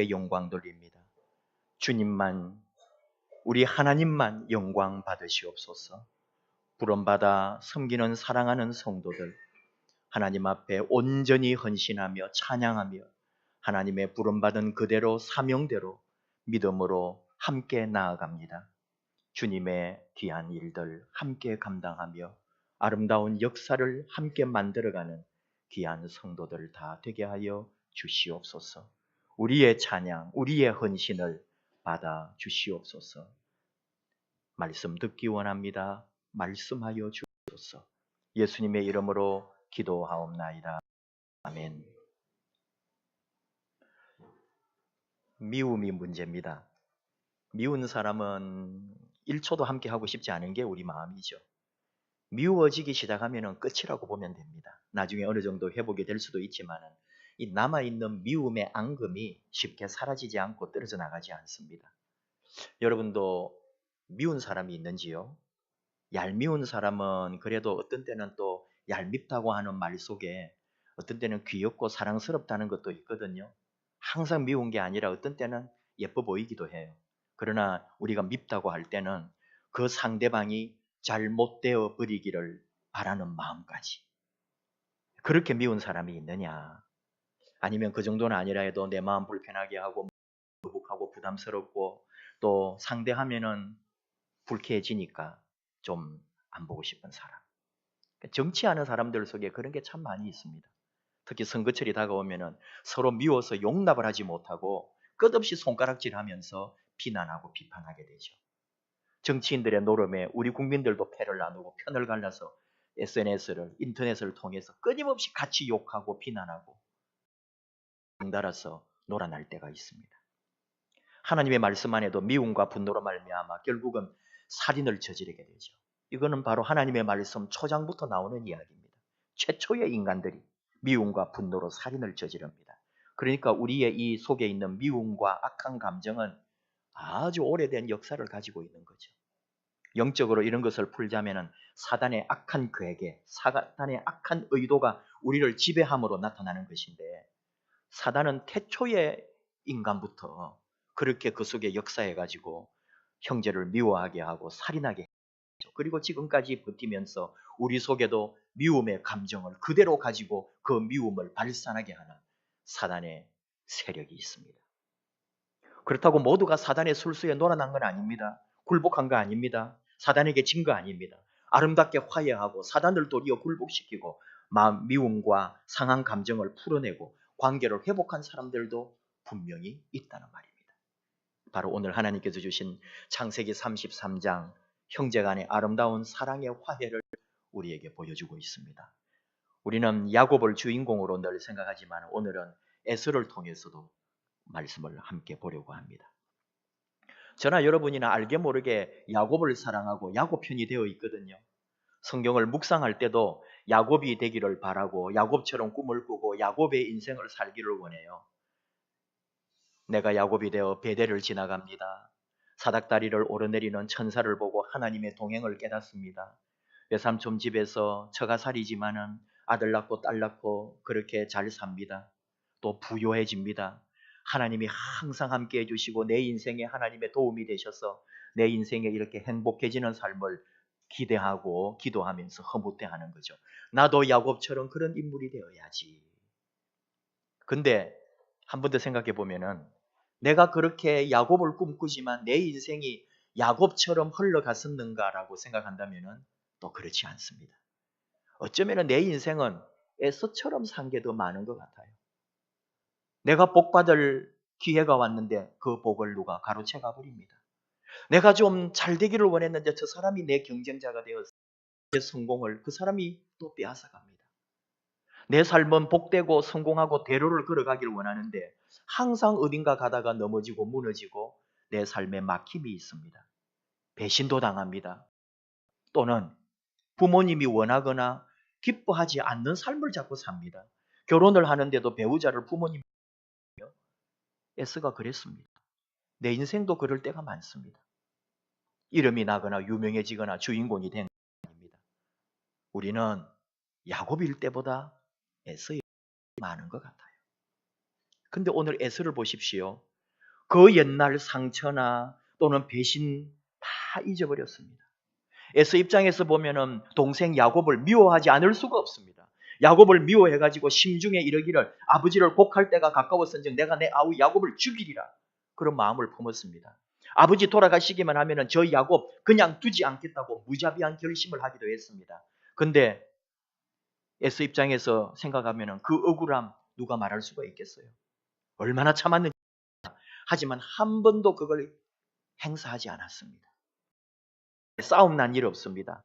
영광 돌립니다. 주님만, 우리 하나님만 영광 받으시옵소서. 부름받아 섬기는 사랑하는 성도들, 하나님 앞에 온전히 헌신하며 찬양하며 하나님의 부름받은 그대로 사명대로 믿음으로 함께 나아갑니다. 주님의 귀한 일들 함께 감당하며 아름다운 역사를 함께 만들어가는 귀한 성도들 다 되게 하여 주시옵소서. 우리의 찬양, 우리의 헌신을 받아 주시옵소서. 말씀 듣기 원합니다. 말씀하여 주옵소서. 예수님의 이름으로 기도하옵나이다. 아멘. 미움이 문제입니다. 미운 사람은 1초도 함께 하고 싶지 않은 게 우리 마음이죠. 미워지기 시작하면 끝이라고 보면 됩니다. 나중에 어느 정도 회복이 될 수도 있지만 이 남아있는 미움의 앙금이 쉽게 사라지지 않고 떨어져 나가지 않습니다. 여러분도 미운 사람이 있는지요? 얄미운 사람은 그래도 어떤 때는 또 얄밉다고 하는 말 속에 어떤 때는 귀엽고 사랑스럽다는 것도 있거든요. 항상 미운 게 아니라 어떤 때는 예뻐 보이기도 해요. 그러나 우리가 밉다고 할 때는 그 상대방이 잘못되어 버리기를 바라는 마음까지. 그렇게 미운 사람이 있느냐? 아니면 그 정도는 아니라 해도 내 마음 불편하게 하고 거북하고 부담스럽고 또 상대하면은 불쾌해지니까 좀 안 보고 싶은 사람. 정치하는 사람들 속에 그런 게 참 많이 있습니다. 특히 선거철이 다가오면은 서로 미워서 용납을 하지 못하고 끝없이 손가락질하면서 비난하고 비판하게 되죠. 정치인들의 노름에 우리 국민들도 패를 나누고 편을 갈라서 SNS를, 인터넷을 통해서 끊임없이 같이 욕하고 비난하고 덩달아서 놀아날 때가 있습니다. 하나님의 말씀 안에도 미움과 분노로 말미암아 결국은 살인을 저지르게 되죠. 이거는 바로 하나님의 말씀 초장부터 나오는 이야기입니다. 최초의 인간들이 미움과 분노로 살인을 저지릅니다. 그러니까 우리의 이 속에 있는 미움과 악한 감정은 아주 오래된 역사를 가지고 있는 거죠. 영적으로 이런 것을 풀자면 사단의 악한 계획에, 사단의 악한 의도가 우리를 지배함으로 나타나는 것인데, 사단은 태초의 인간부터 그렇게 그 속에 역사해가지고 형제를 미워하게 하고 살인하게 했죠. 그리고 지금까지 버티면서 우리 속에도 미움의 감정을 그대로 가지고 그 미움을 발산하게 하는 사단의 세력이 있습니다. 그렇다고 모두가 사단의 술수에 놀아난 건 아닙니다. 굴복한 거 아닙니다. 사단에게 진 거 아닙니다. 아름답게 화해하고 사단을 도리어 굴복시키고 마음 미움과 상한 감정을 풀어내고 관계를 회복한 사람들도 분명히 있다는 말입니다. 바로 오늘 하나님께서 주신 창세기 33장 형제간의 아름다운 사랑의 화해를 우리에게 보여주고 있습니다. 우리는 야곱을 주인공으로 늘 생각하지만 오늘은 에서를 통해서도 말씀을 함께 보려고 합니다. 저나 여러분이나 알게 모르게 야곱을 사랑하고 야곱 편이 되어 있거든요. 성경을 묵상할 때도 야곱이 되기를 바라고 야곱처럼 꿈을 꾸고 야곱의 인생을 살기를 원해요. 내가 야곱이 되어 베델을 지나갑니다. 사닥다리를 오르내리는 천사를 보고 하나님의 동행을 깨닫습니다. 외삼촌 집에서 처가살이지만은 아들 낳고 딸 낳고 그렇게 잘 삽니다. 또 부유해집니다. 하나님이 항상 함께 해주시고 내 인생에 하나님의 도움이 되셔서 내 인생에 이렇게 행복해지는 삶을 기대하고 기도하면서 허무대하는 거죠. 나도 야곱처럼 그런 인물이 되어야지. 근데 한 번 더 생각해 보면은 내가 그렇게 야곱을 꿈꾸지만 내 인생이 야곱처럼 흘러갔었는가라고 생각한다면은 또 그렇지 않습니다. 어쩌면 내 인생은 에서처럼 산 게 더 많은 것 같아요. 내가 복받을 기회가 왔는데 그 복을 누가 가로채 가버립니다. 내가 좀 잘 되기를 원했는데 저 사람이 내 경쟁자가 되어서 내 성공을 그 사람이 또 빼앗아 갑니다. 내 삶은 복되고 성공하고 대로를 걸어가기를 원하는데 항상 어딘가 가다가 넘어지고 무너지고 내 삶에 막힘이 있습니다. 배신도 당합니다. 또는 부모님이 원하거나 기뻐하지 않는 삶을 자꾸 삽니다. 결혼을 하는데도 배우자를 부모님이 에스가 그랬습니다. 내 인생도 그럴 때가 많습니다. 이름이 나거나 유명해지거나 주인공이 된 것입니다. 우리는 야곱일 때보다 에서의 많은 것 같아요. 근데 오늘 에서를 보십시오. 그 옛날 상처나 또는 배신 다 잊어버렸습니다. 에서 입장에서 보면은 동생 야곱을 미워하지 않을 수가 없습니다. 야곱을 미워해가지고 심중에 이르기를 아버지를 곡할 때가 가까웠은즉 내가 내 아우 야곱을 죽이리라. 그런 마음을 품었습니다. 아버지 돌아가시기만 하면은 저 야곱 그냥 두지 않겠다고 무자비한 결심을 하기도 했습니다. 근데 에서 입장에서 생각하면은 그 억울함 누가 말할 수가 있겠어요? 얼마나 참았는지. 하지만 한 번도 그걸 행사하지 않았습니다. 싸움 난 일 없습니다.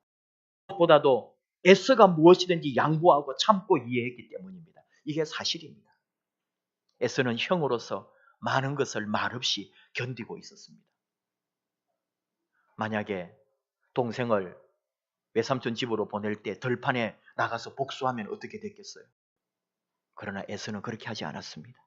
보다도 에서가 무엇이든지 양보하고 참고 이해했기 때문입니다. 이게 사실입니다. 에서는 형으로서 많은 것을 말없이 견디고 있었습니다. 만약에 동생을 외삼촌 집으로 보낼 때 들판에 나가서 복수하면 어떻게 됐겠어요? 그러나 에서는 그렇게 하지 않았습니다.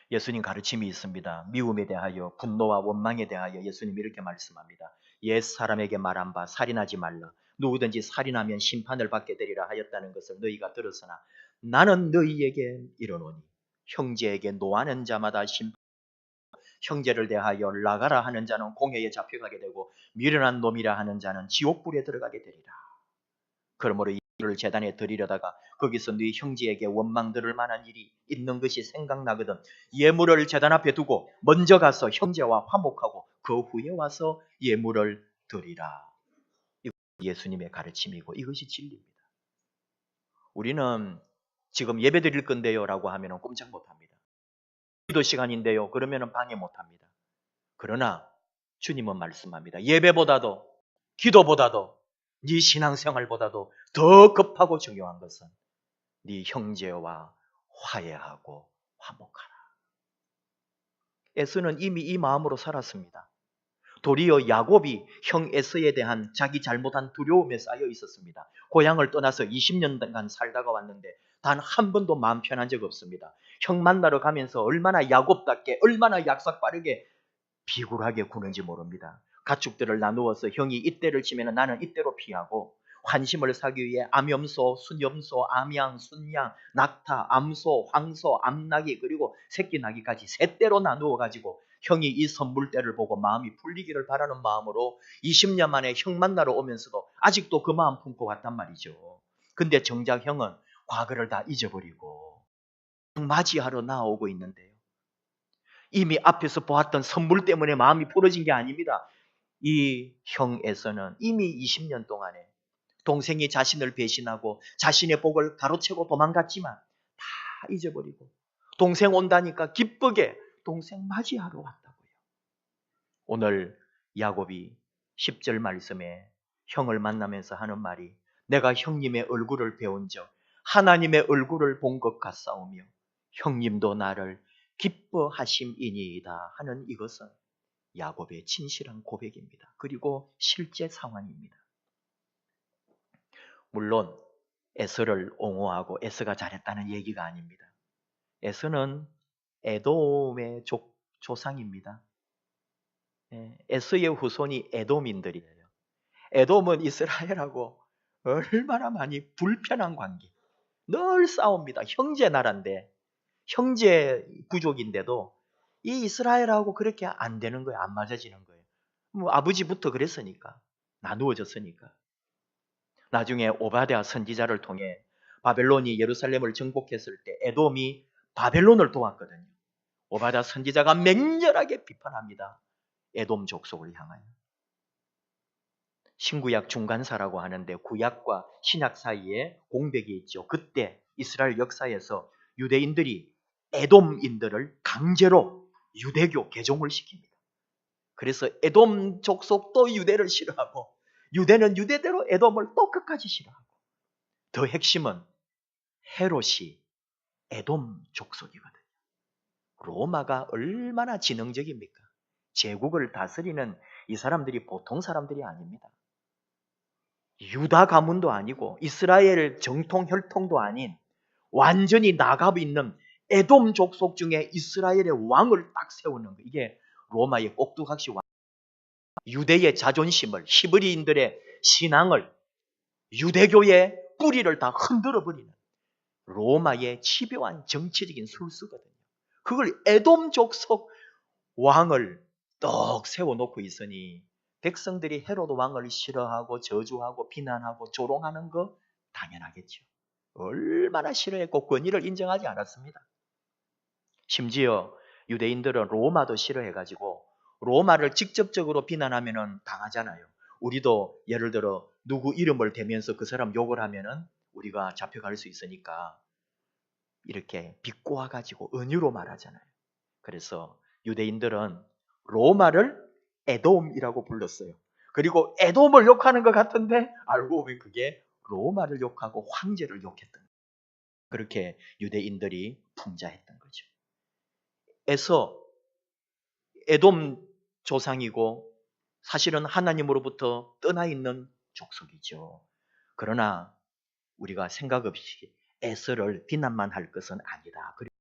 예수님 가르침이 있습니다. 미움에 대하여, 분노와 원망에 대하여 예수님이 이렇게 말씀합니다. 옛 사람에게 말한 바 살인하지 말라. 누구든지 살인하면 심판을 받게 되리라 하였다는 것을 너희가 들었으나 나는 너희에게 이르노니 형제에게 노하는 자마다 심판, 형제를 대하여 나가라 하는 자는 공회에 잡혀가게 되고 미련한 놈이라 하는 자는 지옥불에 들어가게 되리라. 그러므로 이를 제단에 드리려다가 거기서 네 형제에게 원망 들을 만한 일이 있는 것이 생각나거든 예물을 제단 앞에 두고 먼저 가서 형제와 화목하고 그 후에 와서 예물을 드리라. 이것이 예수님의 가르침이고 이것이 진리입니다. 우리는 지금 예배 드릴 건데요 라고 하면 꼼짝 못합니다. 기도 시간인데요 그러면 방해 못합니다. 그러나 주님은 말씀합니다. 예배보다도 기도보다도 네 신앙생활보다도 더 급하고 중요한 것은 네 형제와 화해하고 화목하라. 에서는 이미 이 마음으로 살았습니다. 도리어 야곱이 형 에서에 대한 자기 잘못한 두려움에 쌓여 있었습니다. 고향을 떠나서 20년간 살다가 왔는데 단 한 번도 마음 편한 적 없습니다. 형 만나러 가면서 얼마나 야곱답게 얼마나 약삭 빠르게 비굴하게 구는지 모릅니다. 가축들을 나누어서 형이 이때를 치면 나는 이때로 피하고 환심을 사기 위해 암염소, 순염소, 암양, 순양, 낙타, 암소, 황소, 암나귀 그리고 새끼 나귀까지 3대로 나누어 가지고 형이 이 선물대를 보고 마음이 풀리기를 바라는 마음으로 20년 만에 형 만나러 오면서도 아직도 그 마음 품고 왔단 말이죠. 근데 정작 형은 과거를 다 잊어버리고 맞이하러 나오고 있는데요. 이미 앞에서 보았던 선물 때문에 마음이 풀어진 게 아닙니다. 이 형에서는 이미 20년 동안에 동생이 자신을 배신하고 자신의 복을 가로채고 도망갔지만 다 잊어버리고 동생 온다니까 기쁘게 동생 맞이하러 왔다고요. 오늘 야곱이 10절 말씀에 형을 만나면서 하는 말이 내가 형님의 얼굴을 배운 적 하나님의 얼굴을 본 것 같사오며 형님도 나를 기뻐하심이니이다 하는 이것은 야곱의 진실한 고백입니다. 그리고 실제 상황입니다. 물론 에서를 옹호하고 에서가 잘했다는 얘기가 아닙니다. 에서는 에돔의 조상입니다. 에서의 후손이 에돔인들이에요. 에돔은 이스라엘하고 얼마나 많이 불편한 관계, 늘 싸웁니다. 형제 나라인데 형제 부족인데도 이 이스라엘하고 그렇게 안 되는 거예요. 안 맞아지는 거예요. 뭐 아버지부터 그랬으니까 나누어졌으니까. 나중에 오바댜 선지자를 통해 바벨론이 예루살렘을 정복했을 때 에돔이 바벨론을 도왔거든요. 오바댜 선지자가 맹렬하게 비판합니다. 에돔 족속을 향하여. 신구약 중간사라고 하는데 구약과 신약 사이에 공백이 있죠. 그때 이스라엘 역사에서 유대인들이 에돔인들을 강제로 유대교 개종을 시킵니다. 그래서 에돔 족속도 유대를 싫어하고 유대는 유대대로 에돔을 또 끝까지 싫어하고 더 핵심은 헤롯이 에돔 족속이거든요. 로마가 얼마나 지능적입니까? 제국을 다스리는 이 사람들이 보통 사람들이 아닙니다. 유다 가문도 아니고 이스라엘 정통 혈통도 아닌 완전히 나갑 있는 에돔 족속 중에 이스라엘의 왕을 딱 세우는 거. 이게 로마의 꼭두각시 왕. 유대의 자존심을, 히브리인들의 신앙을, 유대교의 뿌리를 다 흔들어 버리는 로마의 집요한 정치적인 술수거든요. 그걸 에돔 족속 왕을 떡 세워놓고 있으니 백성들이 헤로드 왕을 싫어하고 저주하고 비난하고 조롱하는 거 당연하겠죠. 얼마나 싫어했고 권위를 인정하지 않았습니다. 심지어 유대인들은 로마도 싫어해가지고 로마를 직접적으로 비난하면 당하잖아요. 우리도 예를 들어 누구 이름을 대면서 그 사람 욕을 하면은 우리가 잡혀갈 수 있으니까 이렇게 비꼬아가지고 은유로 말하잖아요. 그래서 유대인들은 로마를 에돔이라고 불렀어요. 그리고 에돔을 욕하는 것 같은데 알고 보면 그게 로마를 욕하고 황제를 욕했던 거예요. 그렇게 유대인들이 풍자했던 거죠. 에서 에돔 조상이고 사실은 하나님으로부터 떠나 있는 족속이죠. 그러나 우리가 생각 없이 에서를 비난만 할 것은 아니다. 그리고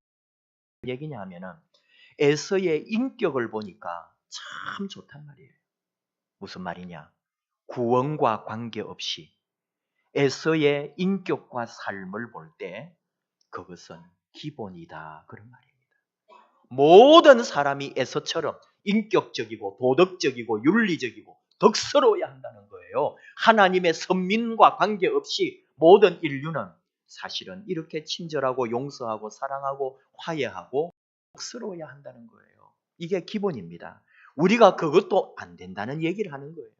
무슨 얘기냐 하면은 에서의 인격을 보니까 참 좋단 말이에요. 무슨 말이냐? 구원과 관계없이 에서의 인격과 삶을 볼 때 그것은 기본이다. 그런 말입니다. 모든 사람이 에서처럼 인격적이고 도덕적이고 윤리적이고 덕스러워야 한다는 거예요. 하나님의 선민과 관계없이 모든 인류는 사실은 이렇게 친절하고 용서하고 사랑하고 화해하고 덕스러워야 한다는 거예요. 이게 기본입니다. 우리가 그것도 안 된다는 얘기를 하는 거예요.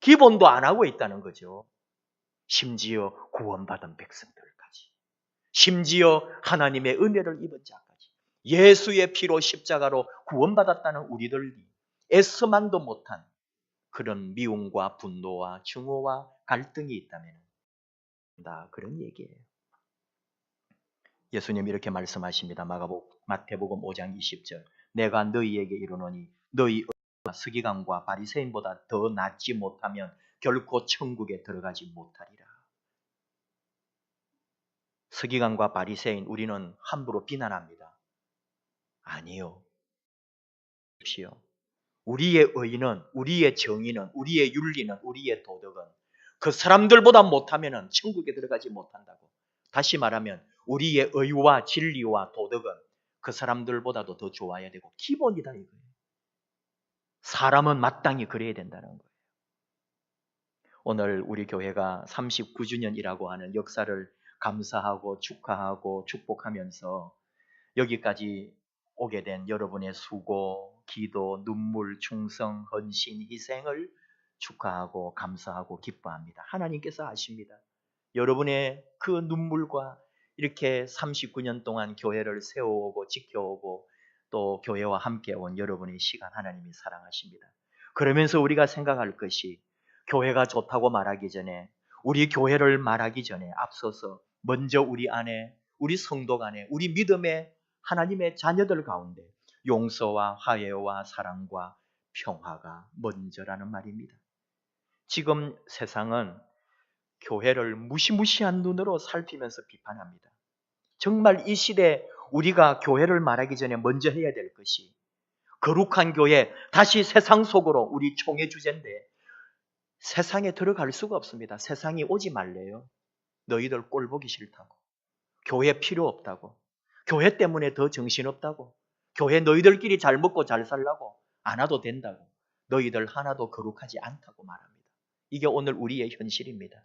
기본도 안 하고 있다는 거죠. 심지어 구원받은 백성들까지, 심지어 하나님의 은혜를 입은 자까지, 예수의 피로 십자가로 구원받았다는 우리들이 애써만도 못한 그런 미움과 분노와 증오와 갈등이 있다면 그런 얘기예요. 예수님이 이렇게 말씀하십니다. 마태복음 5장 20절. 내가 너희에게 이르노니 너희 서기관과 바리새인보다 더 낫지 못하면 결코 천국에 들어가지 못하리라. 서기관과 바리새인 우리는 함부로 비난합니다. 아니요. 우리의 의는, 우리의 정의는, 우리의 윤리는, 우리의 도덕은 그 사람들보다 못하면 천국에 들어가지 못한다고. 다시 말하면 우리의 의와 진리와 도덕은 그 사람들보다도 더 좋아야 되고 기본이다 이거예요. 사람은 마땅히 그래야 된다는 거예요. 오늘 우리 교회가 39주년이라고 하는 역사를 감사하고 축하하고 축복하면서 여기까지 오게 된 여러분의 수고, 기도, 눈물, 충성, 헌신, 희생을 축하하고 감사하고 기뻐합니다. 하나님께서 아십니다. 여러분의 그 눈물과 이렇게 39년 동안 교회를 세워오고 지켜오고 또 교회와 함께 온 여러분의 시간 하나님이 사랑하십니다. 그러면서 우리가 생각할 것이 교회가 좋다고 말하기 전에 우리 교회를 말하기 전에 앞서서 먼저 우리 안에 우리 성도 간에 우리 믿음의 하나님의 자녀들 가운데 용서와 화해와 사랑과 평화가 먼저라는 말입니다. 지금 세상은 교회를 무시무시한 눈으로 살피면서 비판합니다. 정말 이 시대에 우리가 교회를 말하기 전에 먼저 해야 될 것이 거룩한 교회, 다시 세상 속으로 우리 총회 주제인데 세상에 들어갈 수가 없습니다. 세상이 오지 말래요. 너희들 꼴 보기 싫다고. 교회 필요 없다고. 교회 때문에 더 정신없다고. 교회 너희들끼리 잘 먹고 잘 살라고. 안 와도 된다고. 너희들 하나도 거룩하지 않다고 말합니다. 이게 오늘 우리의 현실입니다.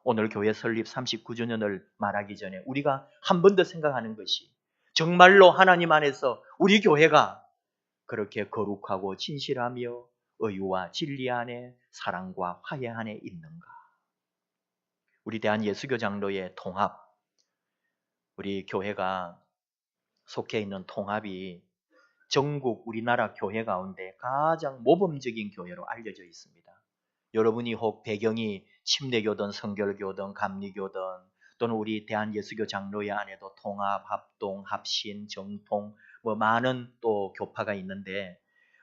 오늘 교회 설립 39주년을 말하기 전에 우리가 한 번 더 생각하는 것이 정말로 하나님 안에서 우리 교회가 그렇게 거룩하고 진실하며 의와 진리 안에 사랑과 화해 안에 있는가? 우리 대한예수교 장로의 통합, 우리 교회가 속해 있는 통합이 전국 우리나라 교회 가운데 가장 모범적인 교회로 알려져 있습니다. 여러분이 혹 배경이 침례교든 성결교든 감리교든 또는 우리 대한예수교 장로회 안에도 통합, 합동, 합신, 정통 많은 또 교파가 있는데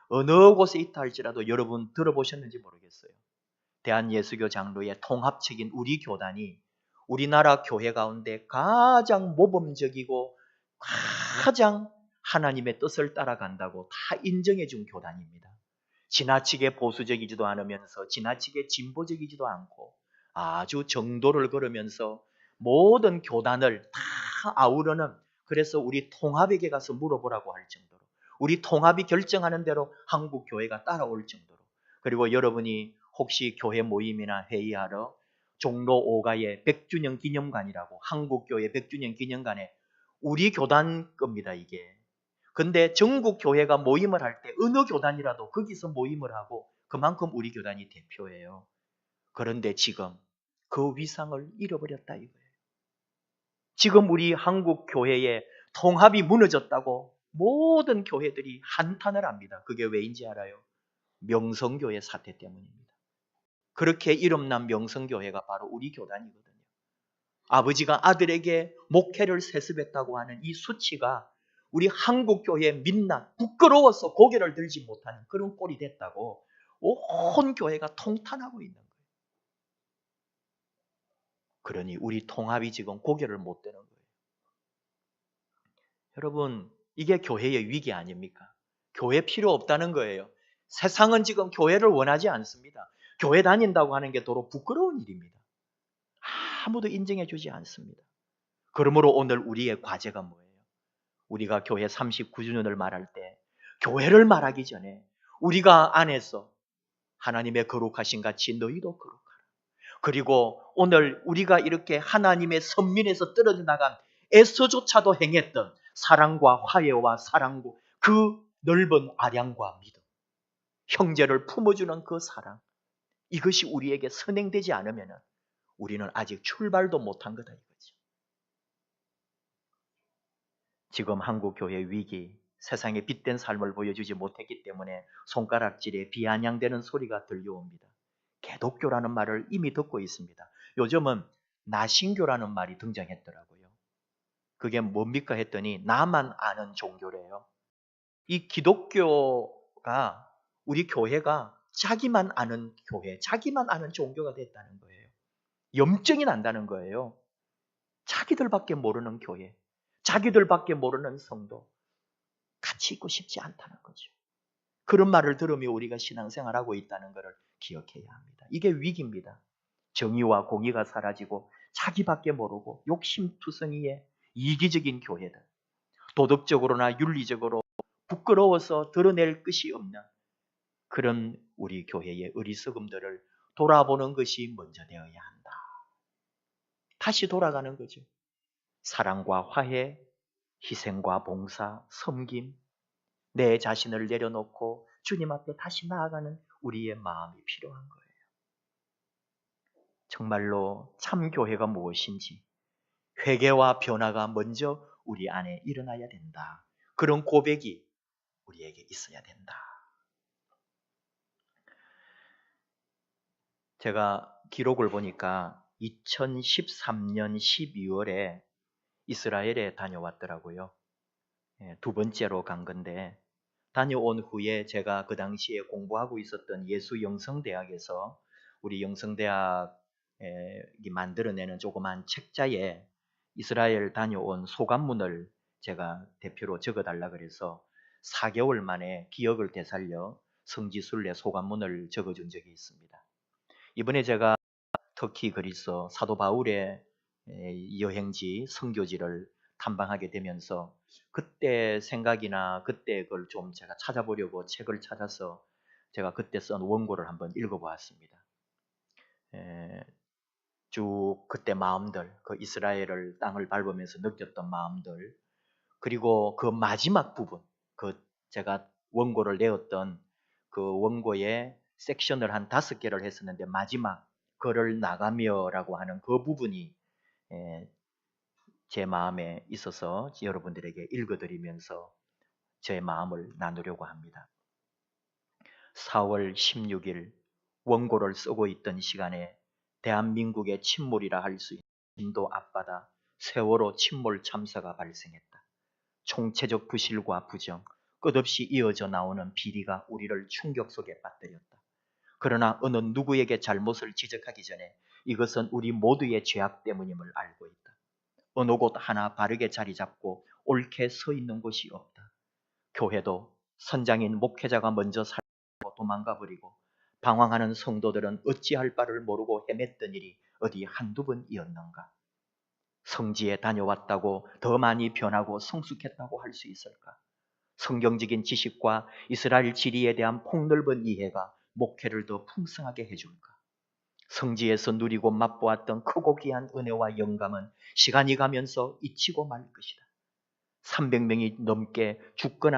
어느 곳에 있다 할지라도 여러분 들어보셨는지 모르겠어요. 대한예수교 장로의 통합적인 우리 교단이 우리나라 교회 가운데 가장 모범적이고 가장 하나님의 뜻을 따라간다고 다 인정해 준 교단입니다. 지나치게 보수적이지도 않으면서 지나치게 진보적이지도 않고 아주 정도를 걸으면서 모든 교단을 다 아우르는, 그래서 우리 통합에게 가서 물어보라고 할 정도로, 우리 통합이 결정하는 대로 한국 교회가 따라올 정도로, 그리고 여러분이 혹시 교회 모임이나 회의하러 종로 5가의 100주년 기념관이라고, 한국교회 100주년 기념관에 우리 교단 겁니다, 이게. 근데 전국 교회가 모임을 할 때 어느 교단이라도 거기서 모임을 하고 그만큼 우리 교단이 대표예요. 그런데 지금 그 위상을 잃어버렸다 이거예요. 지금 우리 한국 교회의 통합이 무너졌다고 모든 교회들이 한탄을 합니다. 그게 왜인지 알아요? 명성교회 사태 때문입니다. 그렇게 이름난 명성교회가 바로 우리 교단이거든요. 아버지가 아들에게 목회를 세습했다고 하는 이 수치가 우리 한국교회의 민낯, 부끄러워서 고개를 들지 못하는 그런 꼴이 됐다고 온 교회가 통탄하고 있는 거예요. 그러니 우리 통합이 지금 고개를 못 드는 거예요. 여러분, 이게 교회의 위기 아닙니까? 교회 필요 없다는 거예요. 세상은 지금 교회를 원하지 않습니다. 교회 다닌다고 하는 게 도로 부끄러운 일입니다. 아무도 인정해 주지 않습니다. 그러므로 오늘 우리의 과제가 뭐예요? 우리가 교회 39주년을 말할 때 교회를 말하기 전에 우리가 안에서 하나님의 거룩하신 같이 너희도 거룩하라. 그리고 오늘 우리가 이렇게 하나님의 선민에서 떨어져 나간 에서조차도 행했던 사랑과 화해와 사랑과 그 넓은 아량과 믿음, 형제를 품어주는 그 사랑, 이것이 우리에게 선행되지 않으면 우리는 아직 출발도 못한 거다 이거죠. 지금 한국 교회 위기, 세상에 빛된 삶을 보여주지 못했기 때문에 손가락질에 비아냥대는 소리가 들려옵니다. 개독교라는 말을 이미 듣고 있습니다. 요즘은 나신교라는 말이 등장했더라고요. 그게 뭡니까 했더니 나만 아는 종교래요. 이 기독교가, 우리 교회가 자기만 아는 교회, 자기만 아는 종교가 됐다는 거예요. 염증이 난다는 거예요. 자기들밖에 모르는 교회, 자기들밖에 모르는 성도, 같이 있고 싶지 않다는 거죠. 그런 말을 들으며 우리가 신앙생활하고 있다는 것을 기억해야 합니다. 이게 위기입니다. 정의와 공의가 사라지고 자기밖에 모르고 욕심투성이의 이기적인 교회들, 도덕적으로나 윤리적으로 부끄러워서 드러낼 것이 없는 그런 우리 교회의 어리석음들을 돌아보는 것이 먼저 되어야 한다. 다시 돌아가는 거죠. 사랑과 화해, 희생과 봉사, 섬김, 내 자신을 내려놓고 주님 앞에 다시 나아가는 우리의 마음이 필요한 거예요. 정말로 참 교회가 무엇인지, 회개와 변화가 먼저 우리 안에 일어나야 된다. 그런 고백이 우리에게 있어야 된다. 제가 기록을 보니까 2013년 12월에 이스라엘에 다녀왔더라고요. 두 번째로 간 건데, 다녀온 후에 제가 그 당시에 공부하고 있었던 예수영성대학에서 우리 영성대학이 만들어내는 조그만 책자에 이스라엘 다녀온 소감문을 제가 대표로 적어달라 그래서 4개월 만에 기억을 되살려 성지순례 소감문을 적어준 적이 있습니다. 이번에 제가 터키 그리스 사도 바울의 여행지 선교지를 탐방하게 되면서 그때 생각이나 그때 그걸 좀 제가 찾아보려고 책을 찾아서 제가 그때 쓴 원고를 한번 읽어보았습니다. 쭉 그때 마음들, 그 이스라엘을 땅을 밟으면서 느꼈던 마음들, 그리고 그 마지막 부분, 그 제가 원고를 내었던 그 원고의 섹션을 한 5개를 했었는데 마지막 글을 나가며라고 하는 그 부분이 제 마음에 있어서 여러분들에게 읽어드리면서 제 마음을 나누려고 합니다. 4월 16일 원고를 쓰고 있던 시간에 대한민국의 침몰이라 할 수 있는 인도 앞바다 세월호 침몰 참사가 발생했다. 총체적 부실과 부정, 끝없이 이어져 나오는 비리가 우리를 충격 속에 빠뜨렸다. 그러나 어느 누구에게 잘못을 지적하기 전에 이것은 우리 모두의 죄악 때문임을 알고 있다. 어느 곳 하나 바르게 자리 잡고 옳게 서 있는 곳이 없다. 교회도 선장인 목회자가 먼저 살고 도망가 버리고 방황하는 성도들은 어찌할 바를 모르고 헤맸던 일이 어디 한두 번이었는가. 성지에 다녀왔다고 더 많이 변하고 성숙했다고 할 수 있을까? 성경적인 지식과 이스라엘 지리에 대한 폭넓은 이해가 목회를 더 풍성하게 해줄까? 성지에서 누리고 맛보았던 크고 귀한 은혜와 영감은 시간이 가면서 잊히고 말 것이다. 300명이 넘게 죽거나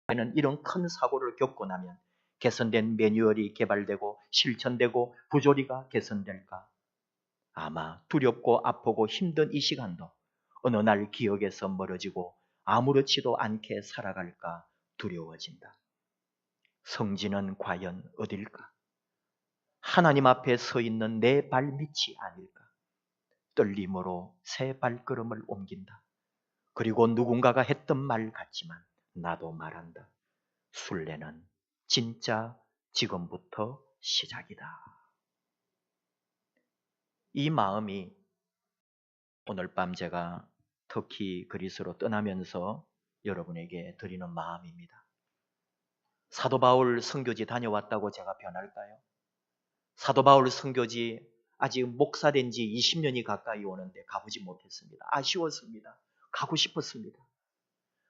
하는 이런 큰 사고를 겪고 나면 개선된 매뉴얼이 개발되고 실천되고 부조리가 개선될까? 아마 두렵고 아프고 힘든 이 시간도 어느 날 기억에서 멀어지고 아무렇지도 않게 살아갈까 두려워진다. 성지는 과연 어딜까? 하나님 앞에 서 있는 내 발밑이 아닐까? 떨림으로 새 발걸음을 옮긴다. 그리고 누군가가 했던 말 같지만 나도 말한다. 순례는 진짜 지금부터 시작이다. 이 마음이 오늘 밤 제가 터키 그리스로 떠나면서 여러분에게 드리는 마음입니다. 사도 바울 선교지 다녀왔다고 제가 변할까요? 사도 바울 선교지 아직 목사된 지 20년이 가까이 오는데 가보지 못했습니다. 아쉬웠습니다. 가고 싶었습니다.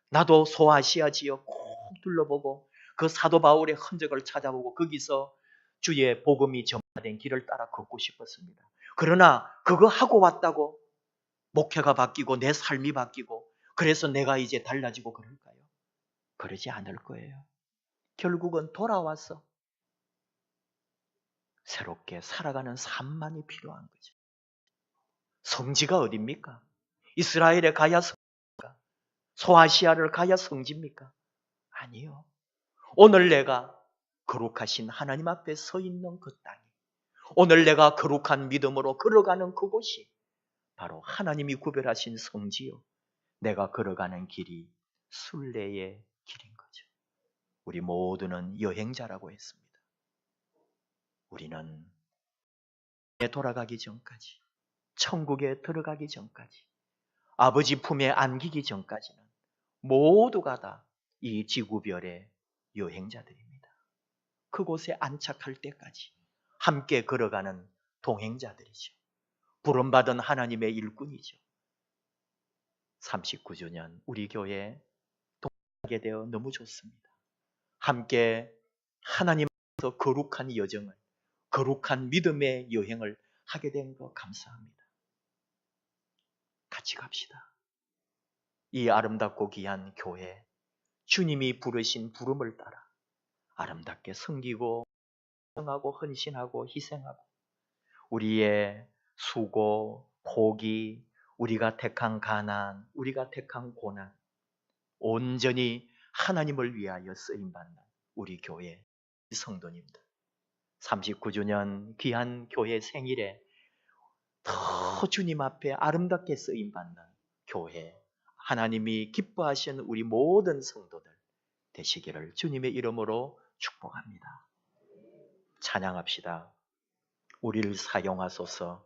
나도 소아시아 지역 꼭 둘러보고 그 사도 바울의 흔적을 찾아보고 거기서 주의 복음이 전파된 길을 따라 걷고 싶었습니다. 그러나 그거 하고 왔다고 목회가 바뀌고 내 삶이 바뀌고 그래서 내가 이제 달라지고 그럴까요? 그러지 않을 거예요. 결국은 돌아와서 새롭게 살아가는 삶만이 필요한 거죠. 성지가 어딥니까? 이스라엘에 가야 성지입니까? 소아시아를 가야 성지입니까? 아니요. 오늘 내가 거룩하신 하나님 앞에 서 있는 그 땅이, 오늘 내가 거룩한 믿음으로 걸어가는 그곳이 바로 하나님이 구별하신 성지요. 내가 걸어가는 길이 순례의 길인 거죠. 우리 모두는 여행자라고 했습니다. 우리는 돌아가기 전까지, 천국에 들어가기 전까지, 아버지 품에 안기기 전까지는 모두가 다 이 지구별의 여행자들입니다. 그곳에 안착할 때까지 함께 걸어가는 동행자들이죠. 부름받은 하나님의 일꾼이죠. 39주년 우리 교회 동행하게 되어 너무 좋습니다. 함께 하나님께서 거룩한 여정을, 거룩한 믿음의 여행을 하게 된 거 감사합니다. 같이 갑시다. 이 아름답고 귀한 교회, 주님이 부르신 부름을 따라 아름답게 섬기고 하고 헌신하고 희생하고 우리의 수고, 포기, 우리가 택한 가난, 우리가 택한 고난 온전히 하나님을 위하여 쓰임받는 우리 교회 성도님들 39주년 귀한 교회 생일에 더 주님 앞에 아름답게 쓰임받는 교회 하나님이 기뻐하시는 우리 모든 성도들 되시기를 주님의 이름으로 축복합니다. 찬양합시다. 우리를 사용하소서.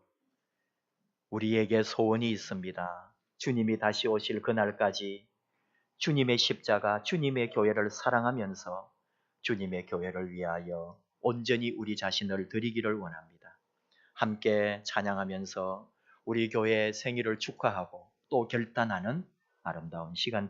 우리에게 소원이 있습니다. 주님이 다시 오실 그날까지 주님의 십자가, 주님의 교회를 사랑하면서 주님의 교회를 위하여 온전히 우리 자신을 드리기를 원합니다. 함께 찬양하면서 우리 교회 생일을 축하하고 또 결단하는 아름다운 시간